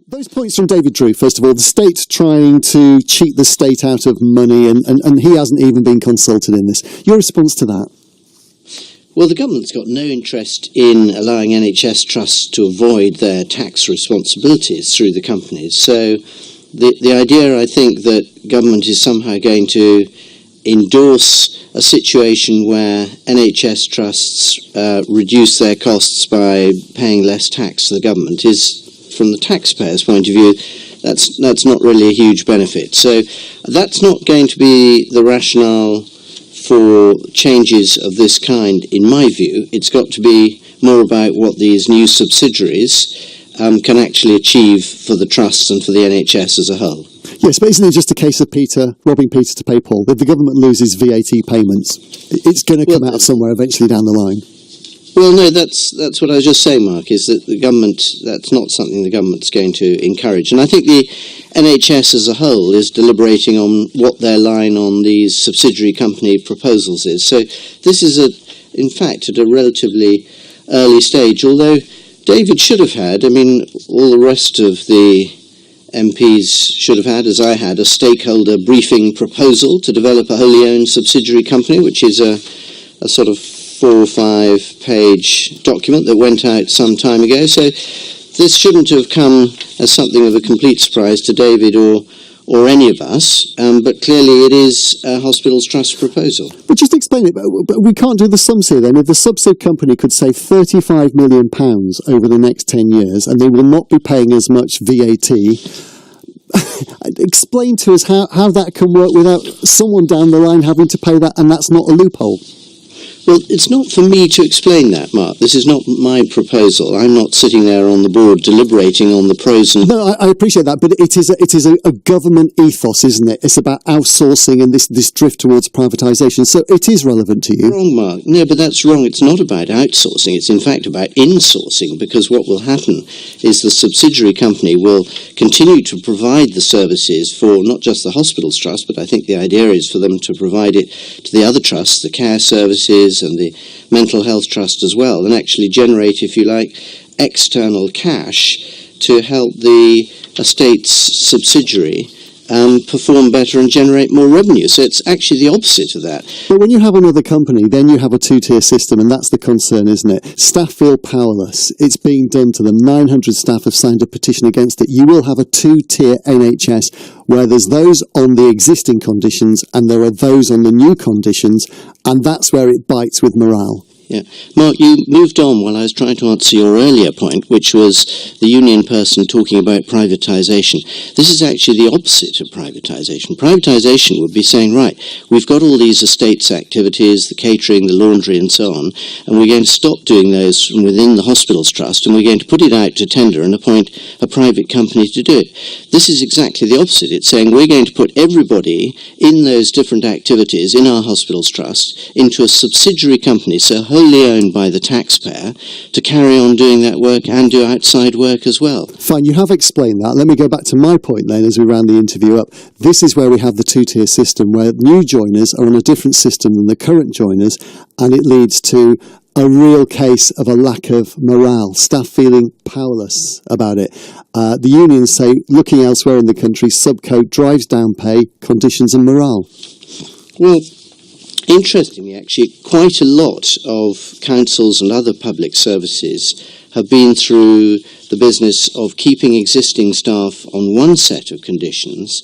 Those points from David Drew, first of all, the state trying to cheat the state out of money, and he hasn't even been consulted in this. Your response to that? Well, the government's got no interest in allowing NHS trusts to avoid their tax responsibilities through the companies. So the idea, I think, that government is somehow going to endorse a situation where NHS trusts reduce their costs by paying less tax to the government is, from the taxpayer's point of view, that's not really a huge benefit. So that's not going to be the rationale for changes of this kind, in my view. It's got to be more about what these new subsidiaries can actually achieve for the trusts and for the NHS as a whole. Yes, but isn't it just a case of robbing Peter to pay Paul? If the government loses VAT payments, it's going to come out somewhere eventually down the line. Well, no, that's what I was just saying, Mark, is that the government, that's not something the government's going to encourage. And I think the NHS as a whole is deliberating on what their line on these subsidiary company proposals is. So this is, in fact, at a relatively early stage, although David should have had, all the rest of the MPs should have had, as I had, a stakeholder briefing proposal to develop a wholly owned subsidiary company, which is a sort of 4 or 5 page document that went out some time ago. So this shouldn't have come as something of a complete surprise to David or any of us, but clearly it is a Hospitals Trust proposal. But just explain it, but we can't do the sums here then. If the Subsid company could save £35 million over the next 10 years and they will not be paying as much VAT, explain to us how that can work without someone down the line having to pay that, and that's not a loophole. Well, it's not for me to explain that, Mark. This is not my proposal. I'm not sitting there on the board deliberating on the pros and... No, I appreciate that, but it is a government ethos, isn't it? It's about outsourcing and this drift towards privatisation. So it is relevant to you. Wrong, Mark. No, but that's wrong. It's not about outsourcing. It's in fact about insourcing, because what will happen is the subsidiary company will continue to provide the services for not just the Hospitals Trust, but I think the idea is for them to provide it to the other trusts, the care services and the mental health trust as well, and actually generate, if you like, external cash to help the estate's subsidiary perform better and generate more revenue. So it's actually the opposite of that. But when you have another company, then you have a two-tier system, and that's the concern, isn't it? Staff feel powerless. It's being done to them. 900 staff have signed a petition against it. You will have a two-tier NHS where there's those on the existing conditions and there are those on the new conditions, and that's where it bites with morale. Yeah. Mark, you moved on while I was trying to answer your earlier point, which was the union person talking about privatisation. This is actually the opposite of privatisation. Privatisation would be saying, right, we've got all these estates activities, the catering, the laundry and so on, and we're going to stop doing those from within the Hospitals Trust, and we're going to put it out to tender and appoint a private company to do it. This is exactly the opposite. It's saying we're going to put everybody in those different activities in our Hospitals Trust into a subsidiary company, so wholly owned by the taxpayer, to carry on doing that work and do outside work as well. Fine, you have explained that. Let me go back to my point then as we round the interview up. This is where we have the two-tier system, where new joiners are on a different system than the current joiners, and it leads to a real case of a lack of morale, staff feeling powerless about it. The unions say, looking elsewhere in the country, subcode drives down pay, conditions and morale. Well, interestingly, actually, quite a lot of councils and other public services have been through the business of keeping existing staff on one set of conditions,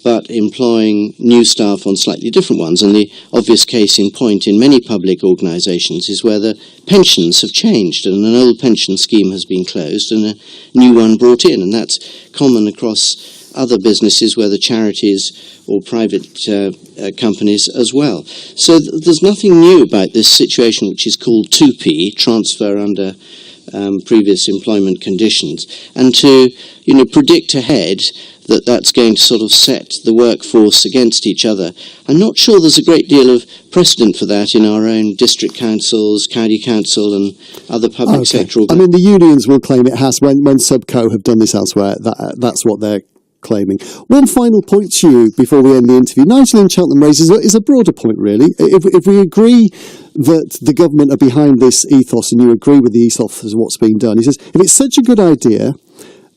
but employing new staff on slightly different ones. And the obvious case in point in many public organisations is where the pensions have changed and an old pension scheme has been closed and a new one brought in. And that's common across other businesses, whether charities or private companies as well. So there's nothing new about this situation, which is called 2P, transfer under previous employment conditions, and to predict ahead that that's going to sort of set the workforce against each other. I'm not sure there's a great deal of precedent for that in our own district councils, county council and other public sector organisations. I mean, the unions will claim it has. When Subco have done this elsewhere, that's what they're claiming. One final point to you before we end the interview. Nigel in Cheltenham raises is a broader point, really. If we agree that the government are behind this ethos and you agree with the ethos as what's being done, he says, if it's such a good idea,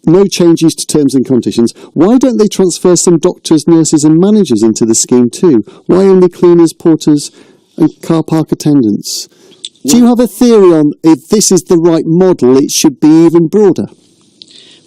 no changes to terms and conditions. Why don't they transfer some doctors, nurses and managers into the scheme too? Why only cleaners, porters and car park attendants? Do you have a theory on if this is the right model, it should be even broader?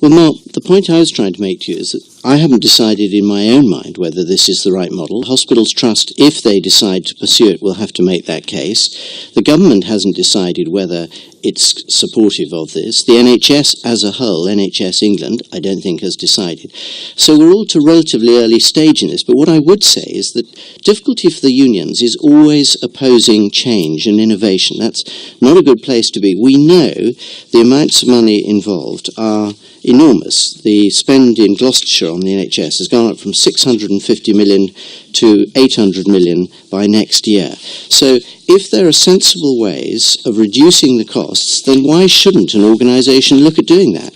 Well, Mark, the point I was trying to make to you is that I haven't decided in my own mind whether this is the right model. Hospitals Trust, if they decide to pursue it, will have to make that case. The government hasn't decided whether it's supportive of this. The NHS as a whole, NHS England, I don't think has decided. So we're all at a relatively early stage in this, but what I would say is that difficulty for the unions is always opposing change and innovation. That's not a good place to be. We know the amounts of money involved are enormous. The spend in Gloucestershire on the NHS has gone up from 650 million to 800 million by next year. So if there are sensible ways of reducing the costs, then why shouldn't an organisation look at doing that?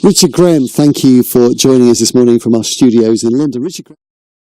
Richard Graham, thank you for joining us this morning from our studios in London. Richard Graham.